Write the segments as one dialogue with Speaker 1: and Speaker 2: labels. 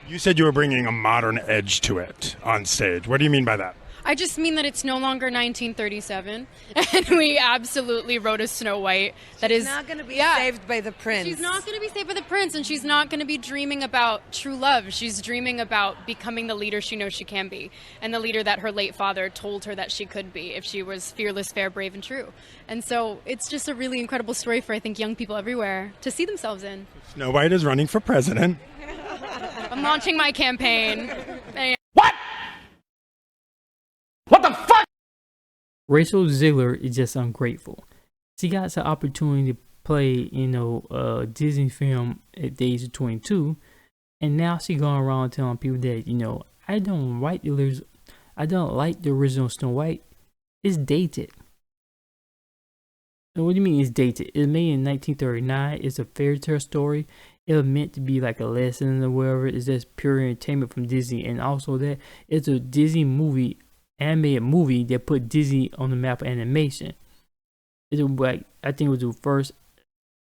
Speaker 1: You said you were bringing a modern edge to it on stage. What do you mean by that?
Speaker 2: I just mean that it's no longer 1937, and we absolutely wrote a Snow White that
Speaker 3: She's
Speaker 2: is
Speaker 3: not going to be
Speaker 2: yeah.
Speaker 3: saved by the prince.
Speaker 2: She's not going to be saved by the prince, and she's not going to be dreaming about true love. She's dreaming about becoming the leader she knows she can be, and the leader that her late father told her that she could be if she was fearless, fair, brave, and true. And so it's just a really incredible story for, I think, young people everywhere to see themselves in.
Speaker 1: Snow White is running for president.
Speaker 2: I'm launching my campaign.
Speaker 4: What? What the fuck?
Speaker 5: Rachel Zegler is just ungrateful. She got the opportunity to play, a Disney film at the age of 22, and now she going around telling people that, I don't like the original Snow White. It's dated. And what do you mean it's dated? It's made in 1939. It's a fairy tale story. It was meant to be like a lesson or whatever. It's just pure entertainment from Disney, and also that it's a Disney movie, animated movie that put Disney on the map of animation. It's like, I think it was the first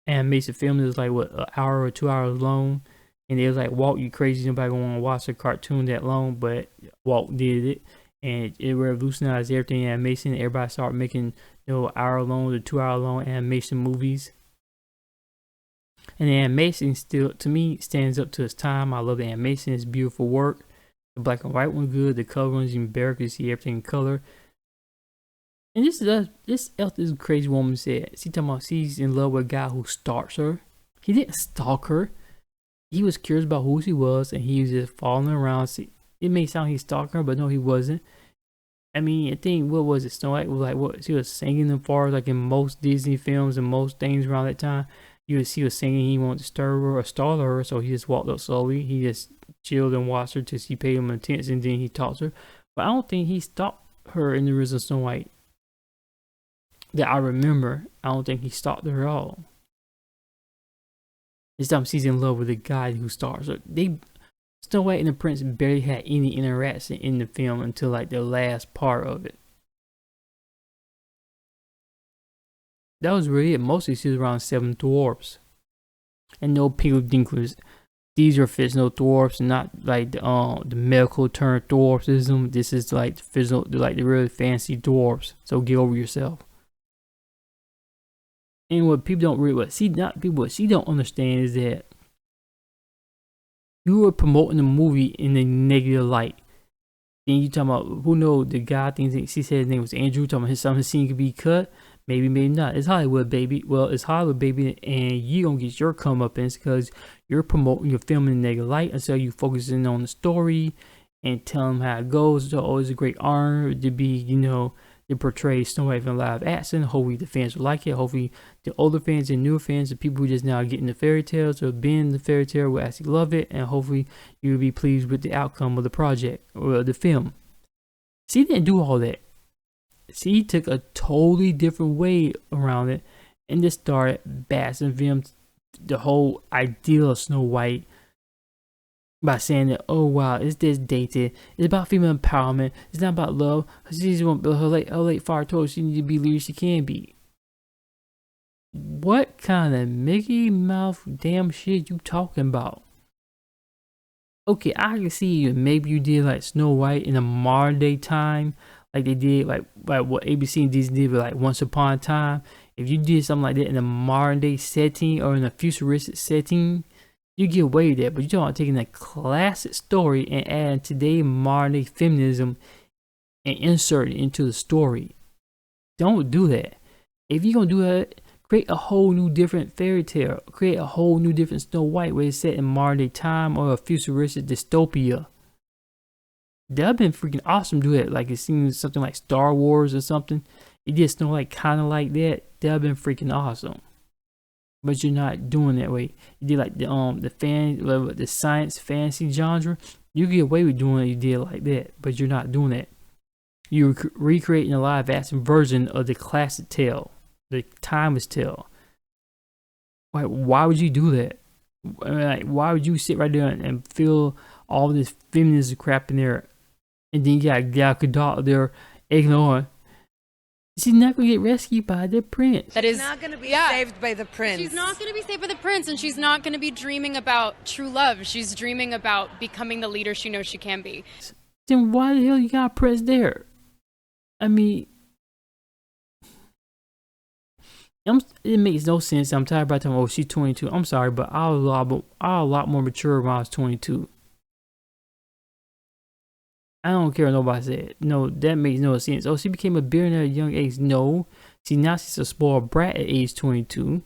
Speaker 5: animation film that was like an hour or 2 hours long, and it was like, Walt, you crazy, nobody gonna want to watch a cartoon that long, but Walt did it, and it revolutionized everything in animation. Everybody started making hour long to 2 hour long animation movies. And the animation still, to me, stands up to its time. I love the animation. It's beautiful work. The black and white one good. The color one's even better because you see everything in color. And this crazy woman said, she talking about she's in love with a guy who stalks her. He didn't stalk her. He was curious about who she was, and he was just following around. See, it may sound he stalked her, but no, he wasn't. I mean, I think, what was it? Snow White was like, what? She was singing in forest, like in most Disney films and most things around that time. You would see her singing, he wanted to disturb her or startle her, so he just walked up slowly. He just chilled and watched her till she paid him attention, and then he talked to her. But I don't think he stalked her in the original Snow White that I remember. I don't think he stalked her at all. This time she's in love with a guy who stalks her. Snow White and the Prince barely had any interaction in the film until like the last part of it. That was really it. Mostly she was around 7 dwarfs. And no piglet dinklers. These are fictional dwarfs, not like the medical term dwarfism. This is like the fictional, like the really fancy dwarfs. So get over yourself. And what people don't really, what she don't understand is that you were promoting the movie in a negative light. Then you talking about, who knows, the guy thinks, she said his name was Andrew, talking about some of his scene could be cut. Maybe, maybe not. It's Hollywood, baby. Well, it's Hollywood, baby, and you gonna get your comeuppance because you're promoting your film in negative light until you focusing on the story and tell them how it goes. So, it's a great honor to be, to portray Snow White in live action. Hopefully the fans will like it. Hopefully the older fans and newer fans, the people who just now getting the fairy tales or been in the fairy tale will actually love it, and hopefully you'll be pleased with the outcome of the project or the film. She didn't do all that. She took a totally different way around it and just started bashing them, the whole idea of Snow White, by saying that, oh wow, it's this dated, it's about female empowerment, it's not about love. She's her late father told her she needs to be leader she can be. What kind of Mickey Mouse damn shit you talking about? Okay, I can see maybe you did like Snow White in a modern day time, like they did like what ABC and Disney did with like Once Upon a Time. If you did something like that in a modern day setting or in a futuristic setting, you get away with that. But you're talking about taking a classic story and adding today modern day feminism and insert it into the story. Don't do that. If you're gonna do that, create a whole new different fairy tale. Create a whole new different Snow White where it's set in modern day time or a futuristic dystopia. That'd been freaking awesome to do that. Like it seems something like Star Wars or something. It did Snow White kind of like that. That'd been freaking awesome. But you're not doing that way. You did like the science fantasy genre. You get away with doing it. You did like that, but you're not doing that. You're recreating a live action version of the classic tale, the timeless tale. Like, why would you do that? Like, why would you sit right there and feel all this feminism crap in there, and then you got Gal Gadot there ignoring? She's not gonna get rescued by the prince.
Speaker 2: That is
Speaker 3: not going to be
Speaker 2: yeah.
Speaker 3: saved by the prince.
Speaker 2: She's not going to be saved by the prince, and she's not going to be dreaming about true love. She's dreaming about becoming the leader she knows she can be.
Speaker 5: Then why the hell you got a prince there? I mean, it makes no sense. I'm tired by the time, oh, she's 22. I'm sorry, but I was a lot more mature when I was 22. I don't care what nobody said. No, that makes no sense. Oh, she became a billionaire at a young age. No. Now she's a spoiled brat at age 22.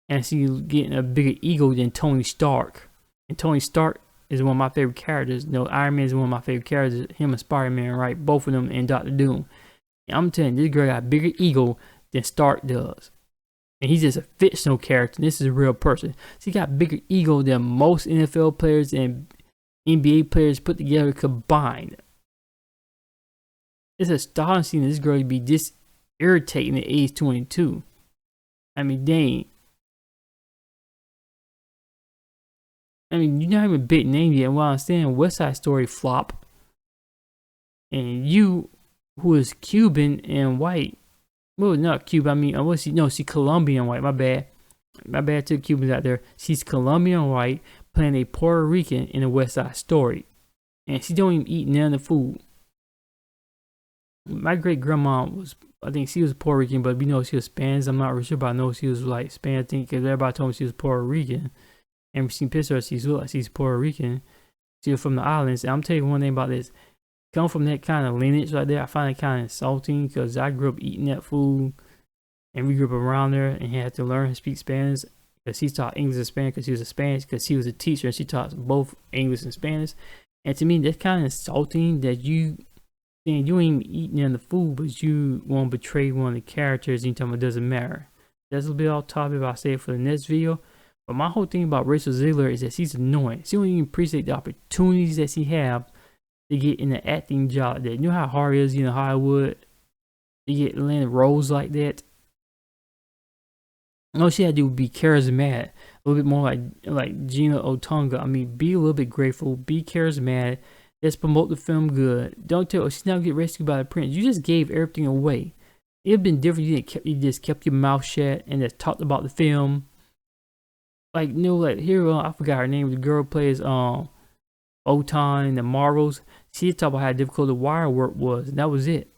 Speaker 5: And she's getting a bigger ego than Tony Stark. And Tony Stark is one of my favorite characters. No, Iron Man is one of my favorite characters. Him and Spider-Man, right? Both of them and Doctor Doom. And I'm telling you, this girl got a bigger ego than Stark does. And he's just a fictional character. This is a real person. She got bigger ego than most NFL players and NBA players put together combined. It's astonishing that this girl would be this irritating at age 22. I mean, dang. I mean, you're not even a big name yet. While I'm saying West Side Story flop, and you, who is Cuban and white, well, not Cuban. I mean, she's Colombian white. My bad to the Cubans out there. She's Colombian white, playing a Puerto Rican in a West Side Story, and she don't even eat none of the food. My great grandma was, I think she was Puerto Rican, but we know she was Spanish. I'm not really sure, but I know she was like Spanish. I think because everybody told me she was Puerto Rican, and we seen pictures of her, she looked like she's Puerto Rican. She was from the islands. And I'm telling you one thing about this: come from that kind of lineage right there, I find it kind of insulting because I grew up eating that food, and we grew up around there and had to learn to speak Spanish. Because she taught English and Spanish because she was a Spanish, because she was a teacher and she taught both English and Spanish. And to me, that's kind of insulting that you ain't even eating the food, but you want to betray one of the characters and you tell me it doesn't matter. That's a little bit off topic, but I'll say it for the next video. But my whole thing about Rachel Zegler is that she's annoying. She don't even appreciate the opportunities that she have to get in the acting job. That, you know how hard it is, Hollywood, to get landed roles like that. All she had to do would be charismatic, a little bit more like Gina Otunga. I mean, be a little bit grateful, be charismatic. Let's promote the film good. Don't tell her she's not gonna get rescued by the prince. You just gave everything away. It'd been different. You just kept your mouth shut and just talked about the film. Like here, I forgot her name. The girl who plays Otan in the Marvels. She talked about how difficult the wire work was, and that was it.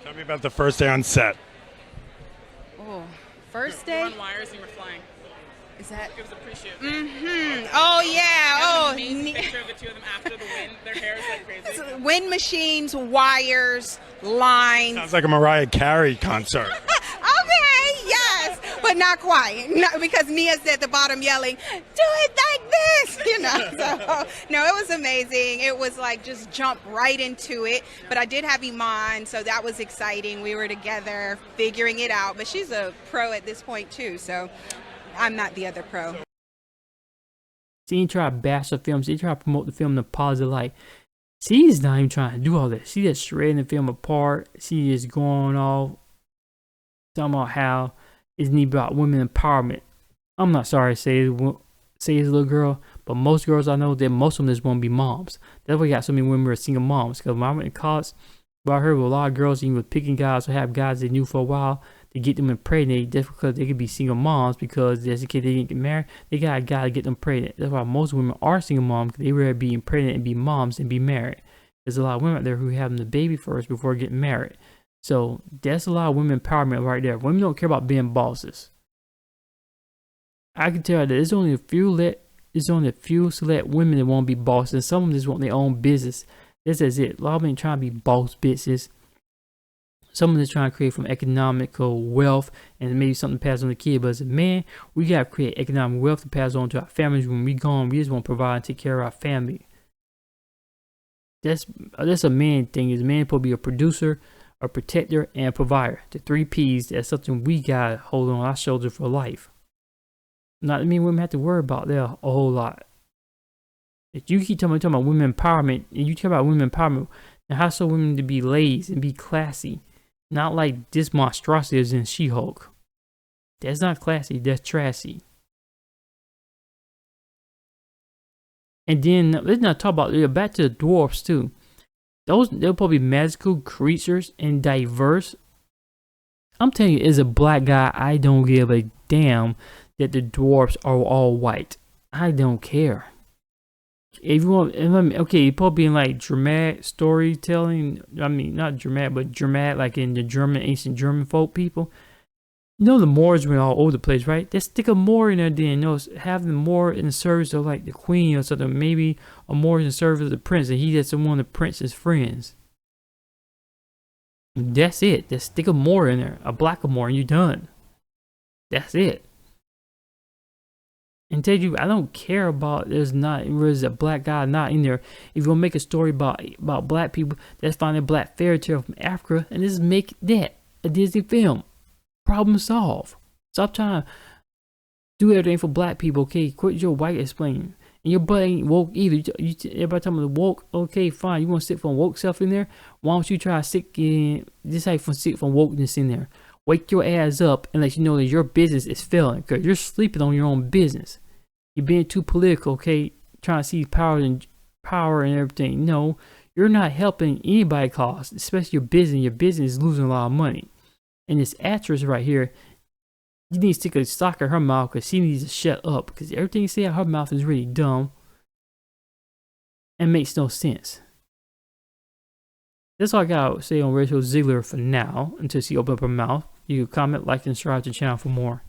Speaker 1: Tell me about the first day on set.
Speaker 3: Oh, first day?
Speaker 4: On wires and you were flying.
Speaker 3: Is that?
Speaker 4: It was appreciative.
Speaker 3: Oh, yeah.
Speaker 4: An amazing picture of the two of them after the wind. Their hair is like crazy.
Speaker 3: Wind machines, wires, lines.
Speaker 1: Sounds like a Mariah Carey concert.
Speaker 3: Okay, yes, but not quite. No, because Nia's at the bottom yelling, "Do it like this," So no, it was amazing. It was like just jump right into it. But I did have Iman, so that was exciting. We were together figuring it out. But she's a pro at this point too, so I'm not the other pro.
Speaker 5: She ain't try to bash the film. She try to promote the film in a positive light. She's not even trying to do all that. She just shredding the film apart. She is going off talking about how it's need about women empowerment. I'm not sorry to say it's a little girl, but most girls I know, that most of them just want to be moms. That's why you got so many women who are single moms. Because when I went to college, what I heard with a lot of girls, even with picking guys or have guys they knew for a while to get them impregnated, just because they could be single moms, because just in case they didn't get married, they got a guy to get them pregnant. That's why most women are single moms, because they rather be pregnant and be moms than be married. There's a lot of women out there who have the baby first before getting married. So that's a lot of women empowerment right there. Women don't care about being bosses. I can tell that there's only a few select women that want to be bosses, and some of them just want their own business. This is it. A lot of them ain't trying to be boss bitches. Some of them is trying to create from economical wealth and maybe something to pass on to the kid. But as a man, we gotta create economic wealth to pass on to our families. When we gone, we just want to provide and take care of our family. That's a man thing. Is a man supposed to be a producer, a protector, and a provider. The 3 P's. That's something we gotta hold on our shoulder for life. Not that many women have to worry about that a whole lot. If you keep talking about women empowerment, and you talk about women empowerment, now how so women to be lazy and be classy Not like this monstrosity is in She-Hulk. That's not classy, that's trashy. And then let's not talk about back to the dwarfs too. They're probably magical creatures and diverse. I'm telling you, as a black guy, I don't give a damn that the dwarfs are all white. I don't care. If you want, okay, you're probably in like dramatic storytelling. I mean, not dramatic, but dramatic, like in the German, ancient German folk people. You know, the Moors went all over the place, right? Let's stick a Moor in there then. You know, have the Moor in the service of like the queen or something. Maybe a Moor in the service of the prince, and he that's one of the prince's friends. That's it. Just stick a Moor in there, a black Moor, and you're done. That's it. And tell you, I don't care about there's a black guy not in there. If you're gonna make a story about black people, let's find a black fairy tale from Africa and just make that a Disney film. Problem solved. Stop trying to do everything for black people, okay? Quit your white explaining. And your butt ain't woke either. Everybody talking about woke, okay, fine. You want to sit from woke self in there? Why don't you try to sit from wokeness in there? Wake your ass up and let you know that your business is failing because you're sleeping on your own business. You're being too political, okay? Trying to see power and everything. No, you're not helping anybody cause, especially your business. Your business is losing a lot of money. And this actress right here, you need to stick a sock in her mouth because she needs to shut up because everything you say out her mouth is really dumb and makes no sense. That's all I gotta say on Rachel Zegler for now until she opens up her mouth. You can comment, like, and subscribe to the channel for more.